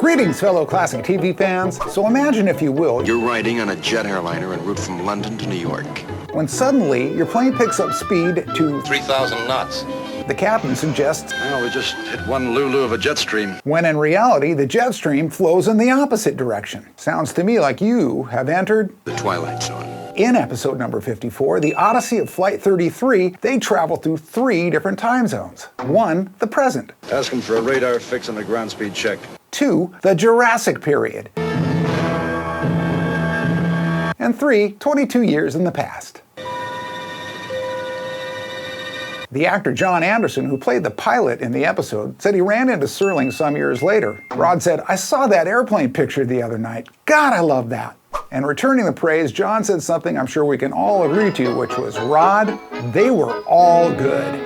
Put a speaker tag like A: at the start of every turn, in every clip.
A: Greetings, fellow classic TV fans. So imagine, if you will,
B: You're riding on a jet airliner en route from London to New York.
A: when suddenly your plane picks up speed to
B: 3,000 knots.
A: the captain suggests,
B: Well, we just hit one Lulu of a jet stream.
A: when in reality the jet stream flows in the opposite direction. Sounds to me like you have entered
B: The Twilight Zone.
A: in episode number 54, The Odyssey of Flight 33. They travel through 3 different time zones. 1, the present.
B: Ask him for a radar fix and a ground speed check.
A: 2, the Jurassic period. And 3, 22 years in the past. The actor John Anderson, who played the pilot in the episode, said he ran into Serling some years later. Rod said, "I saw that airplane picture the other night. God, I love that." And returning the praise, John said something I'm sure we can all agree to, which was, "Rod, they were all good."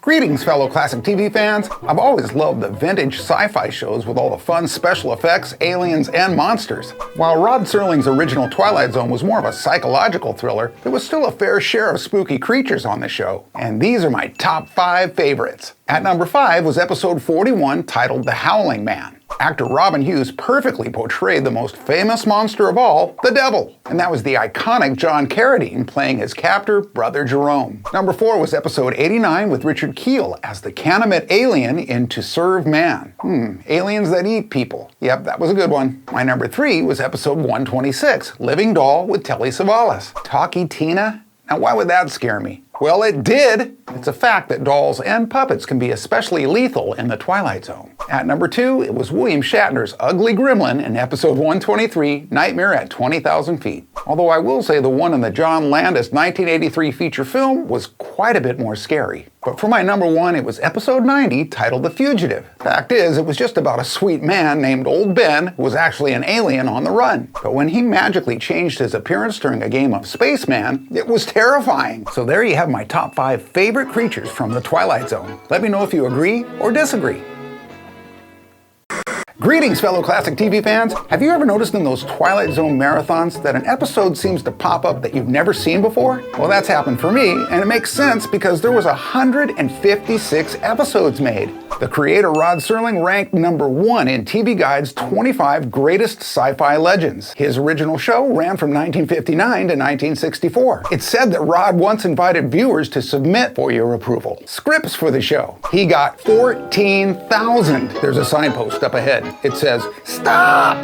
A: Greetings, fellow classic TV fans. I've always loved the vintage sci-fi shows with all the fun special effects, aliens, and monsters. While Rod Serling's original Twilight Zone was more of a psychological thriller, there was still a fair share of spooky creatures on the show. And these are my top 5 favorites. At number 5 was episode 41, titled The Howling Man. Actor Robin Hughes perfectly portrayed the most famous monster of all, the Devil. And that was the iconic John Carradine playing his captor, Brother Jerome. Number 4 was episode 89 with Richard Kiel as the Canaanite alien in To Serve Man. Aliens that eat people. Yep, that was a good one. My number 3 was episode 126, Living Doll with Telly Savalas. Talkie Tina? Now why would that scare me? Well, it did! It's a fact that dolls and puppets can be especially lethal in the Twilight Zone. At number 2, it was William Shatner's ugly gremlin in episode 123, Nightmare at 20,000 Feet. Although I will say the one in the John Landis 1983 feature film was quite a bit more scary. But for my number 1, it was episode 90, titled The Fugitive. Fact is, it was just about a sweet man named Old Ben who was actually an alien on the run. But when he magically changed his appearance during a game of Spaceman, it was terrifying. So there you have my top 5 favorite creatures from the Twilight Zone. Let me know if you agree or disagree. Greetings, fellow classic TV fans. Have you ever noticed in those Twilight Zone marathons that an episode seems to pop up that you've never seen before? Well, that's happened for me, and it makes sense because there was 156 episodes made. The creator, Rod Serling, ranked number 1 in TV Guide's 25 Greatest Sci-Fi Legends. His original show ran from 1959 to 1964. It's said that Rod once invited viewers to submit for your approval scripts for the show. He got 14,000. There's a signpost up ahead. It says, "Stop!"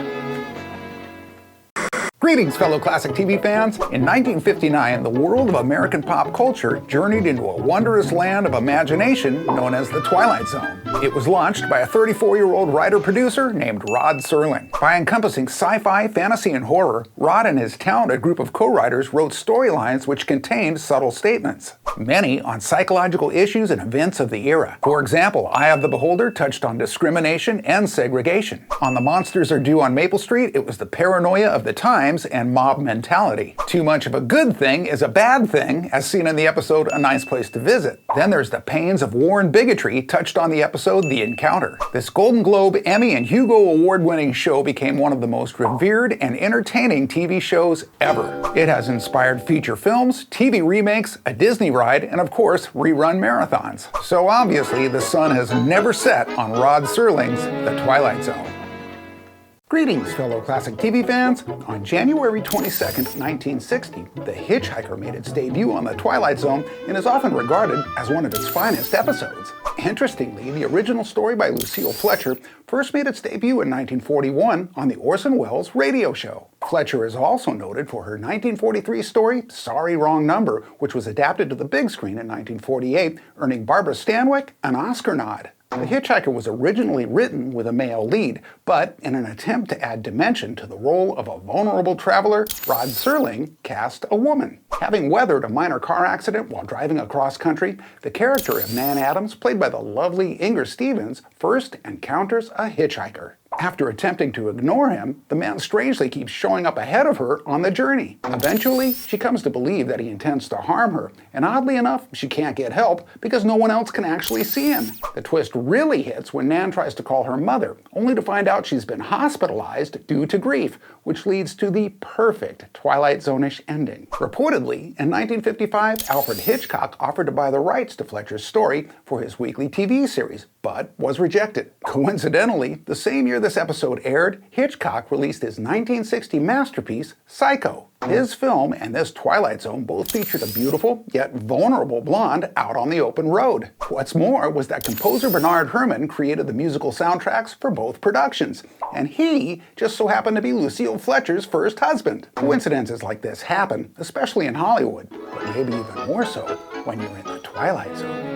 A: Greetings, fellow classic TV fans. In 1959, the world of American pop culture journeyed into a wondrous land of imagination known as the Twilight Zone. It was launched by a 34-year-old writer-producer named Rod Serling. By encompassing sci-fi, fantasy, and horror, Rod and his talented group of co-writers wrote storylines which contained subtle statements, many on psychological issues and events of the era. For example, Eye of the Beholder touched on discrimination and segregation. On The Monsters Are Due on Maple Street, it was the paranoia of the times and mob mentality. Too much of a good thing is a bad thing, as seen in the episode A Nice Place to Visit. Then there's the pains of war and bigotry, touched on the episode The Encounter. This Golden Globe, Emmy, and Hugo Award-winning show became one of the most revered and entertaining TV shows ever. It has inspired feature films, TV remakes, a Disney ride, and of course, rerun marathons. So obviously, the sun has never set on Rod Serling's The Twilight Zone. Greetings, fellow classic TV fans. On January 22nd, 1960, The Hitchhiker made its debut on The Twilight Zone and is often regarded as one of its finest episodes. Interestingly, the original story by Lucille Fletcher first made its debut in 1941 on the Orson Welles radio show. Fletcher is also noted for her 1943 story, Sorry Wrong Number, which was adapted to the big screen in 1948, earning Barbara Stanwyck an Oscar nod. The Hitchhiker was originally written with a male lead, but in an attempt to add dimension to the role of a vulnerable traveler, Rod Serling cast a woman. Having weathered a minor car accident while driving across country, the character of Nan Adams, played by the lovely Inger Stevens, first encounters a hitchhiker. After attempting to ignore him, the man strangely keeps showing up ahead of her on the journey. Eventually, she comes to believe that he intends to harm her, and oddly enough, she can't get help because no one else can actually see him. The twist really hits when Nan tries to call her mother, only to find out she's been hospitalized due to grief, which leads to the perfect Twilight Zone-ish ending. Reportedly, in 1955, Alfred Hitchcock offered to buy the rights to Fletcher's story for his weekly TV series, but was rejected. Coincidentally, the same year this episode aired, Hitchcock released his 1960 masterpiece, Psycho. His film and this Twilight Zone both featured a beautiful, yet vulnerable blonde out on the open road. What's more was that composer Bernard Herrmann created the musical soundtracks for both productions, and he just so happened to be Lucille Fletcher's first husband. Coincidences like this happen, especially in Hollywood, but maybe even more so when you're in the Twilight Zone.